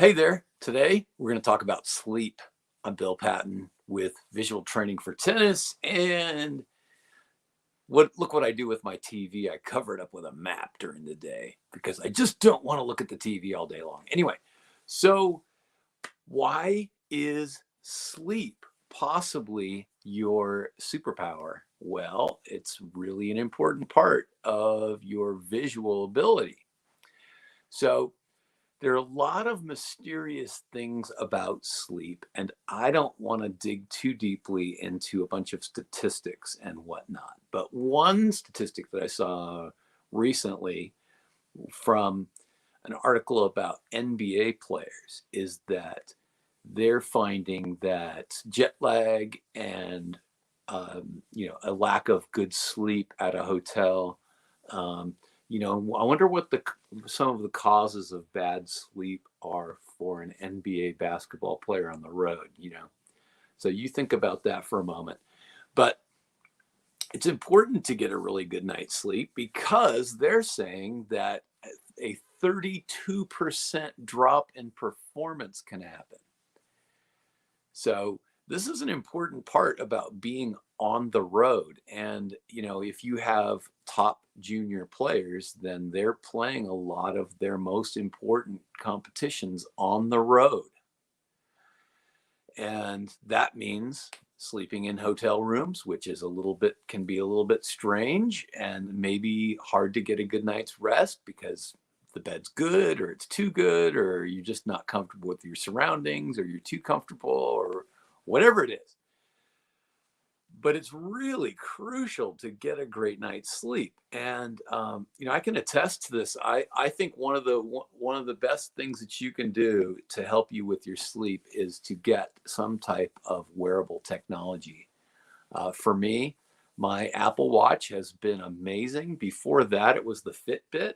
Hey there. Today we're going to talk about sleep. I'm Bill Patton with Visual Training for Tennis. And look what I do with my TV. I cover it up with a map during the day because I just don't want to look at the TV all day long. Anyway, so why is sleep possibly your superpower? Well, it's really an important part of your visual ability. So there are a lot of mysterious things about sleep, and I don't want to dig too deeply into a bunch of statistics and whatnot. But one statistic that I saw recently from an article about NBA players is that they're finding that jet lag and a lack of good sleep at a hotel. Um, I wonder what some of the causes of bad sleep are for an NBA basketball player on the road. So you think about that for a moment. But it's important to get a really good night's sleep because they're saying that a 32% drop in performance can happen. So this is an important part about being on the road. And, if you have top junior players, then they're playing a lot of their most important competitions on the road. And that means sleeping in hotel rooms, which can be a little bit strange and maybe hard to get a good night's rest because the bed's good or it's too good or you're just not comfortable with your surroundings or you're too comfortable or whatever it is. But it's really crucial to get a great night's sleep. And I can attest to this. I think one of the best things that you can do to help you with your sleep is to get some type of wearable technology. For me, my Apple Watch has been amazing. Before that, it was the Fitbit.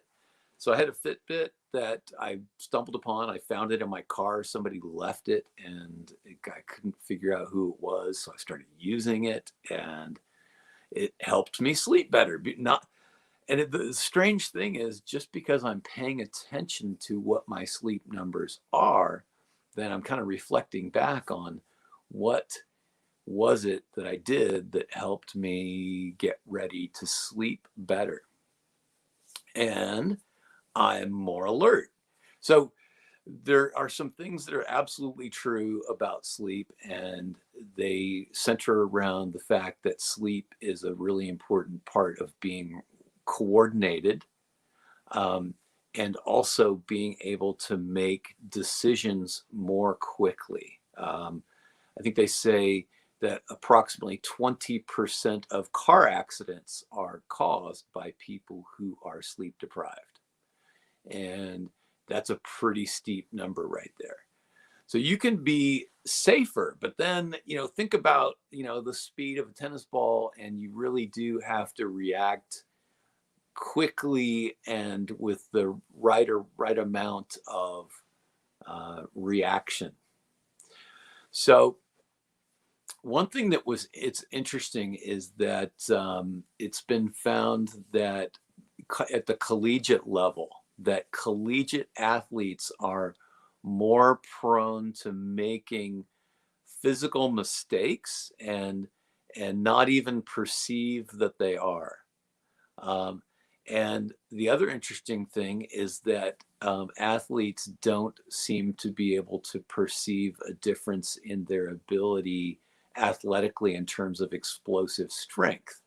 So I had a Fitbit that I stumbled upon. I found it in my car. Somebody left it and I couldn't figure out who it was. So I started using it and it helped me sleep better. The strange thing is just because I'm paying attention to what my sleep numbers are, then I'm kind of reflecting back on what was it that I did that helped me get ready to sleep better. And I'm more alert. So there are some things that are absolutely true about sleep, and they center around the fact that sleep is a really important part of being coordinated, and also being able to make decisions more quickly. I think they say that approximately 20% of car accidents are caused by people who are sleep deprived. And that's a pretty steep number right there. So you can be safer, but then, think about, the speed of a tennis ball, and you really do have to react quickly and with the right amount of reaction. So one thing it's interesting is that it's been found that at the collegiate level, that collegiate athletes are more prone to making physical mistakes and not even perceive that they are. And the other interesting thing is that athletes don't seem to be able to perceive a difference in their ability athletically in terms of explosive strength.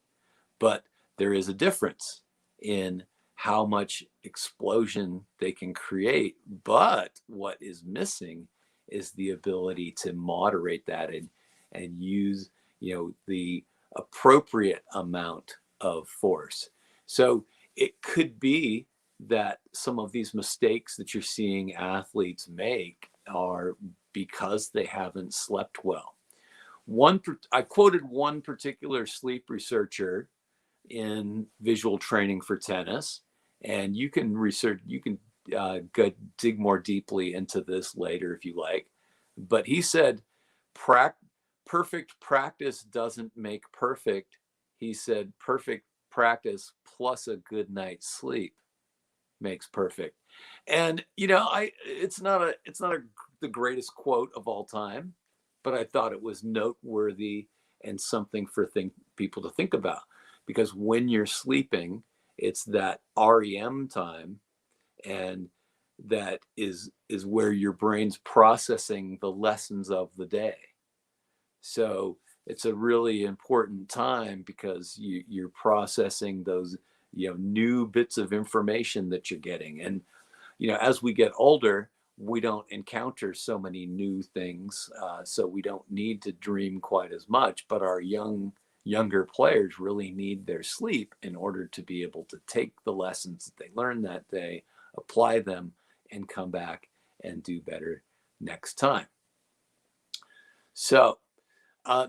But there is a difference in how much explosion they can create. But what is missing is the ability to moderate that and use, the appropriate amount of force. So it could be that some of these mistakes that you're seeing athletes make are because they haven't slept well. I quoted one particular sleep researcher in Visual Training for Tennis, and you can go dig more deeply into this later if you like. But he said, perfect practice doesn't make perfect. He said, perfect practice plus a good night's sleep makes perfect. And it's not the greatest quote of all time, but I thought it was noteworthy and something for people to think about, because when you're sleeping, it's that REM time, and that is where your brain's processing the lessons of the day. So it's a really important time because you're processing those new bits of information that you're getting. And as we get older, we don't encounter so many new things, so we don't need to dream quite as much. But our younger players really need their sleep in order to be able to take the lessons that they learned that day, apply them, and come back and do better next time. So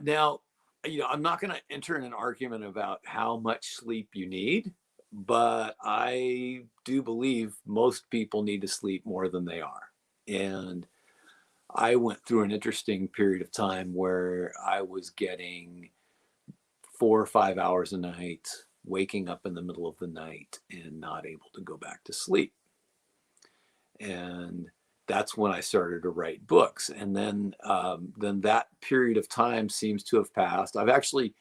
now, I'm not going to enter in an argument about how much sleep you need, but I do believe most people need to sleep more than they are. And I went through an interesting period of time where I was getting 4 or 5 hours a night, waking up in the middle of the night and not able to go back to sleep. And that's when I started to write books. And then that period of time seems to have passed. I've actually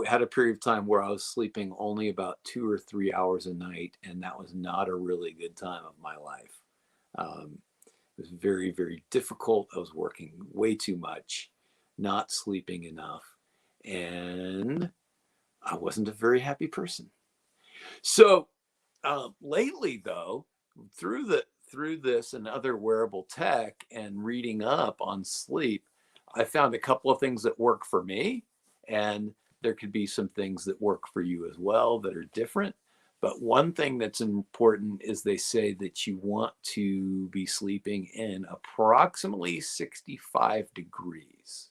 had a period of time where I was sleeping only about 2 or 3 hours a night, and that was not a really good time of my life. It was very, very difficult. I was working way too much, not sleeping enough, and I wasn't a very happy person. So lately, though, through this and other wearable tech and reading up on sleep, I found a couple of things that work for me, and there could be some things that work for you as well that are different. But one thing that's important is they say that you want to be sleeping in approximately 65 degrees.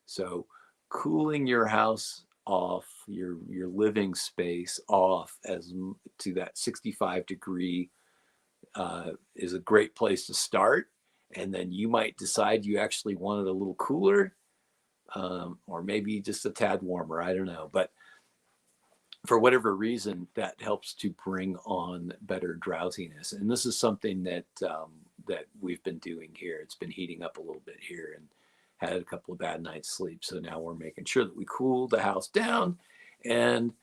So cooling your house off, your living space off as to that 65-degree is a great place to start. And then you might decide you actually want it a little cooler, or maybe just a tad warmer. I don't know. But for whatever reason, that helps to bring on better drowsiness. And this is something that we've been doing here. It's been heating up a little bit here, and had a couple of bad nights sleep. So now we're making sure that we cool the house down. And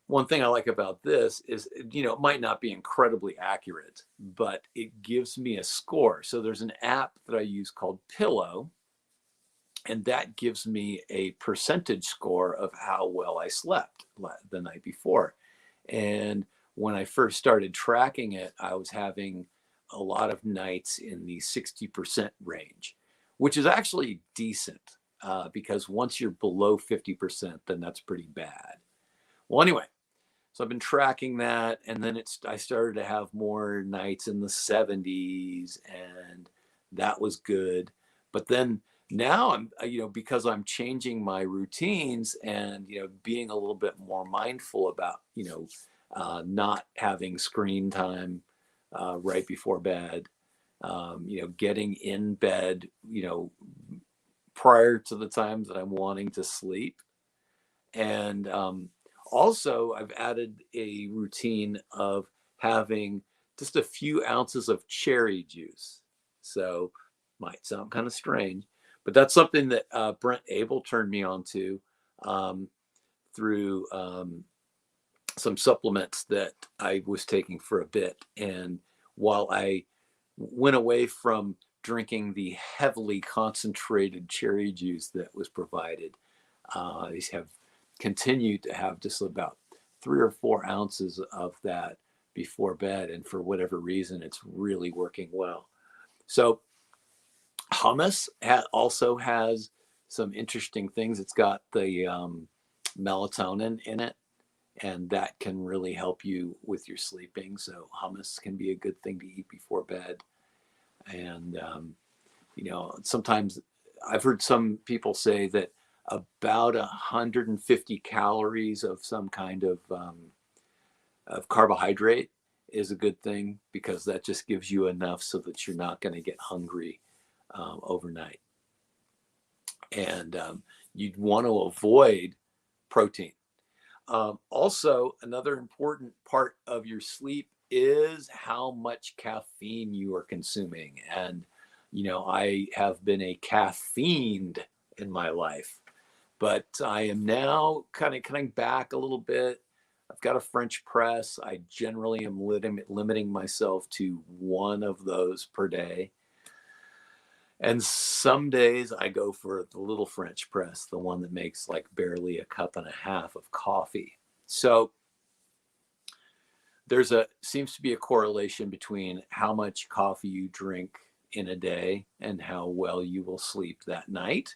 one thing I like about this is, it might not be incredibly accurate, but it gives me a score. So there's an app that I use called Pillow, and that gives me a percentage score of how well I slept the night before. And when I first started tracking it, I was having a lot of nights in the 60% range, which is actually decent, because once you're below 50%, then that's pretty bad. Well, anyway, so I've been tracking that, and then I started to have more nights in the 70s, and that was good. But then now I'm, because I'm changing my routines and, being a little bit more mindful about, not having screen time right before bed, getting in bed, prior to the time that I'm wanting to sleep. And also, I've added a routine of having just a few ounces of cherry juice. So, might sound kind of strange, but that's something that Brent Abel turned me on to through some supplements that I was taking for a bit. And while I went away from drinking the heavily concentrated cherry juice that was provided, these have continued to have just about 3 or 4 ounces of that before bed. And for whatever reason, it's really working well. So hummus also has some interesting things. It's got the melatonin in it, and that can really help you with your sleeping. So hummus can be a good thing to eat before bed. And, sometimes I've heard some people say that about 150 calories of some kind of carbohydrate is a good thing, because that just gives you enough so that you're not going to get hungry overnight. And you'd want to avoid protein. Also, another important part of your sleep is how much caffeine you are consuming. And, I have been a caffeined in my life, but I am now kind of cutting back a little bit. I've got a French press. I generally am limiting myself to one of those per day. And some days I go for the little French press, the one that makes like barely a cup and a half of coffee. So seems to be a correlation between how much coffee you drink in a day and how well you will sleep that night.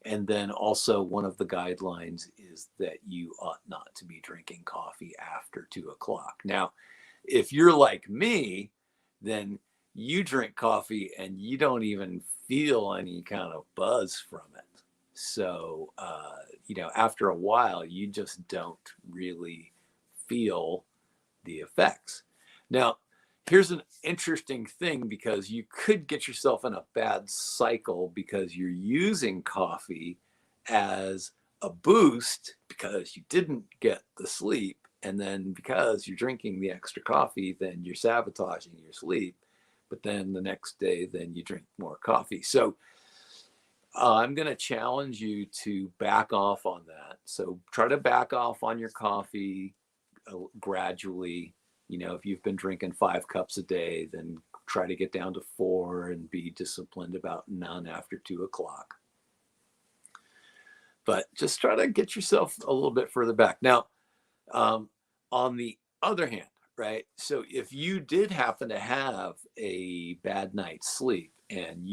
And then also one of the guidelines is that you ought not to be drinking coffee after 2 o'clock. Now, if you're like me, then you drink coffee and you don't even feel any kind of buzz from it. So, after a while, you just don't really feel the effects. Now, here's an interesting thing, because you could get yourself in a bad cycle because you're using coffee as a boost because you didn't get the sleep. And then because you're drinking the extra coffee, then you're sabotaging your sleep. But then the next day, then you drink more coffee. So I'm going to challenge you to back off on that. So try to back off on your coffee gradually. If you've been drinking 5 cups a day, then try to get down to 4 and be disciplined about none after 2 o'clock. But just try to get yourself a little bit further back. Now, on the other hand, right? So if you did happen to have a bad night's sleep and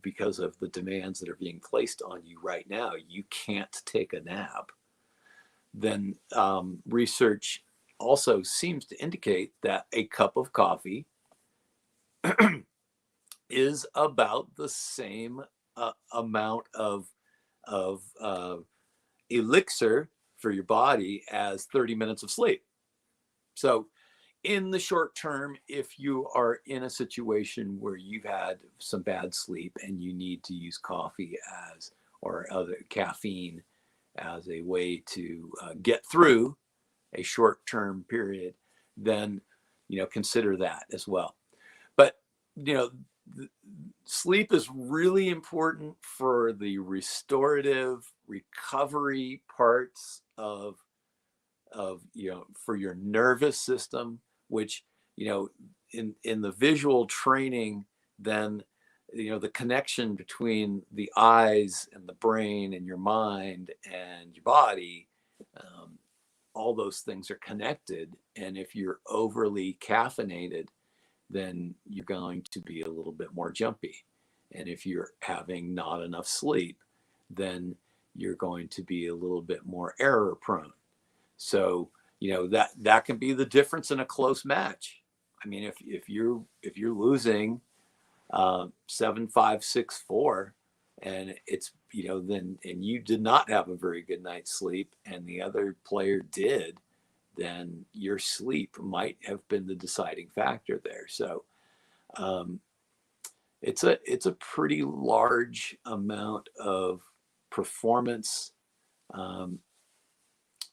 because of the demands that are being placed on you right now, you can't take a nap, then research also seems to indicate that a cup of coffee is about the same amount of elixir for your body as 30 minutes of sleep. So in the short term, if you are in a situation where you've had some bad sleep and you need to use coffee or other caffeine as a way to get through a short-term period, then consider that as well. But sleep is really important for the restorative recovery parts of for your nervous system, which in the visual training, then the connection between the eyes and the brain and your mind and your body, all those things are connected. And if you're overly caffeinated, then you're going to be a little bit more jumpy. And if you're having not enough sleep, then you're going to be a little bit more error prone. So, that can be the difference in a close match. I mean, if you're losing 7-5, 6-4, and it's then and you did not have a very good night's sleep, and the other player did, then your sleep might have been the deciding factor there. So, it's a pretty large amount of performance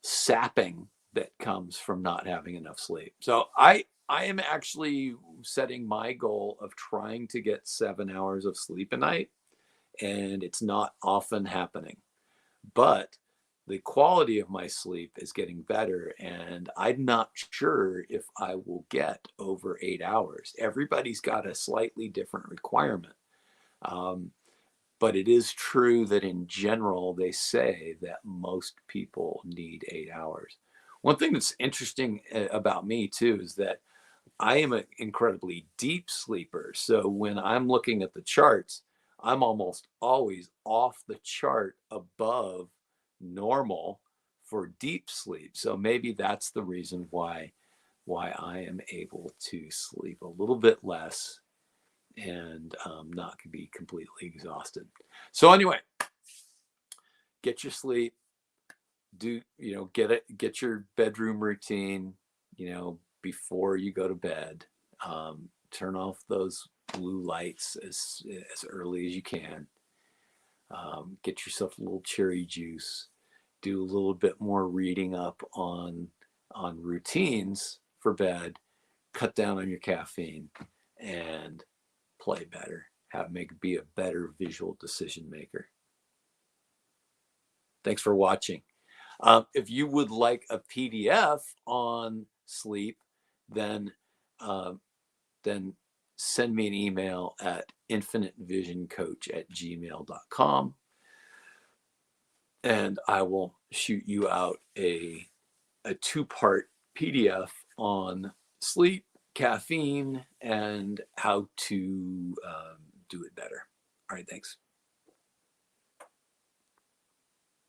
sapping that comes from not having enough sleep. So I am actually setting my goal of trying to get 7 hours of sleep a night, and it's not often happening. But the quality of my sleep is getting better, and I'm not sure if I will get over 8 hours. Everybody's got a slightly different requirement. But it is true that in general, they say that most people need 8 hours. One thing that's interesting about me too is that I am an incredibly deep sleeper. So when I'm looking at the charts, I'm almost always off the chart above normal for deep sleep. So maybe that's the reason why I am able to sleep a little bit less and not be completely exhausted. So anyway, get your sleep. Get your bedroom routine. Before you go to bed. Turn off those blue lights as early as you can. Get yourself a little cherry juice. Do a little bit more reading up on routines for bed, cut down on your caffeine, and play better. Be a better visual decision maker. Thanks for watching. If you would like a PDF on sleep, then send me an email at infinitevisioncoach@gmail.com, and I will shoot you out a 2-part PDF on sleep, caffeine, and how to do it better. All right, thanks.